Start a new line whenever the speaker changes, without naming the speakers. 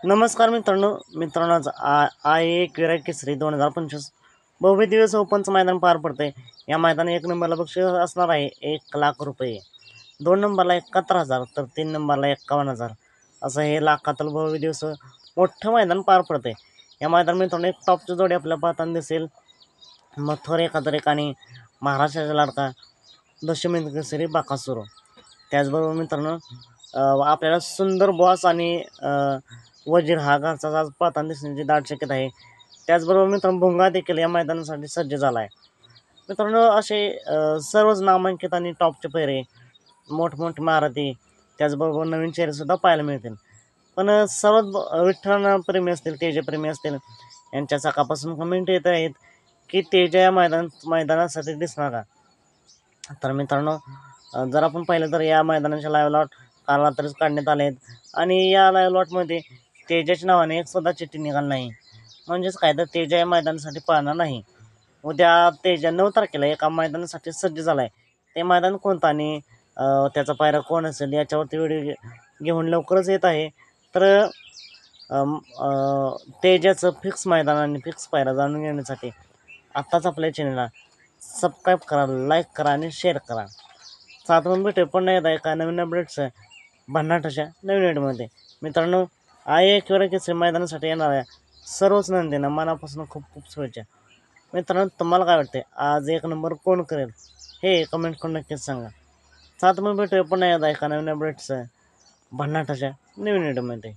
नमस्कार मित्रांनो आज एक विराट केसरी 2025 भव्य दिवस ओपनचं मैदान पार पडतंय। या मैदानात 1 नंबरला बक्षीस असणार आहे 1,00,000 रुपये, 2 नंबरला 71,000 तर 3 नंबरला 51,000 असं हे लाखातील भव्य दिवस मोठं मैदान पार पडतंय। या मैदानात मित्रांनो एक टॉपची जोडी आपल्याला पाहताना दिसेल, मथुर एकादरेक आणि महाराष्ट्राचा लाडका दशमी केसरी बाकासूर। त्याचबरोबर मित्रांनो आपल्याला सुंदर बॉस आणि वजीर हा घरचा आज पाहताना दिसण्याची दाट शक्यता आहे। त्याचबरोबर मित्रांनो भुंगा देखील या मैदानासाठी सज्ज झाला आहे। मित्रांनो असे सर्वच नामांकित आणि टॉपचे पैरे, मोठमोठे महारथी, त्याचबरोबर नवीन चेहरेसुद्धा पाहायला मिळतील। पण सर्वात विठ्ठल प्रेमी असतील, तेजा प्रेमी असतील, यांच्या सकाळपासून कमेंट येत आहेत की तेजा या मैदानासाठी दिसणार का? तर मित्रांनो जर आपण पाहिलं तर या मैदानाच्या लाईव्ह लॉट काल रात्रीच काढण्यात आले आहेत आणि या लाईव्ह लॉटमध्ये तेजाच्या नावाने एक सुद्धा चिठ्ठी निघाली नाही। म्हणजेच काय तर तेजा या मैदानासाठी पाहणार नाही। उद्या तेजा 9 तारखेला एका मैदानासाठी सज्ज झाला आहे। ते मैदान कोणतं आणि त्याचा पायरा कोण असेल याच्यावरती व्हिडिओ घेऊन लवकरच येत आहे। तर तेजाचं फिक्स मैदान आणि फिक्स पायरा जाणून घेण्यासाठी आत्ताच आपल्या चॅनलला सबस्क्राईब करा, लाईक करा आणि शेअर करा। साधारण भेटू पण नाही आहे का नवीन अपडेट्स भन्नाटाच्या नवीन व्हिडिओमध्ये। मित्रांनो एक विराट केसरी मैदानासाठी येणाऱ्या सर्वच नंदींना मनापासून खूप खूप शुभेच्छा। मित्रांनो तुम्हाला काय वाटते आज 1 नंबर कोण करेल हे कमेंट करून नक्कीच सांगा। साधारण भेटू पण नाही आहे का नवीन अपडेट्स भन्नाटाच्या नवीन व्हिडिओमध्ये।